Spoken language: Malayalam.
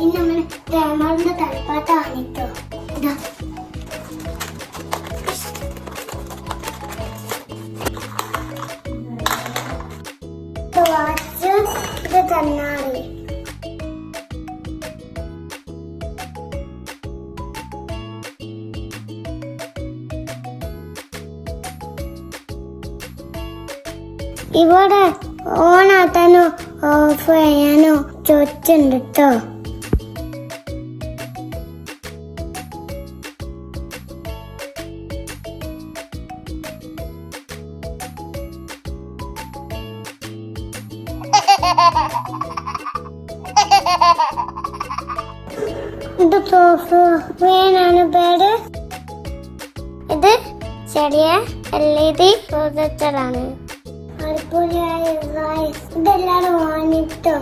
ഇനി നമ്മൾ ഡയമണ്ടിന്റെ തലപ്പാട്ടാണ് കേട്ടോ. ഇതാ വാച്ച്, ഇത് കണ്ണാടി. ഇവിടെ ഓണാക്കാനോ ഓഫ് ചെയ്യാനോ ചൊച്ചുണ്ട് കേട്ടോ. ഇത് സോഫയാണ് ബെഡ്. ഇത് ചെറിയ LED പ്രൊജക്ടറാണ്. ഇതെല്ലാരും വാങ്ങിട്ടോ.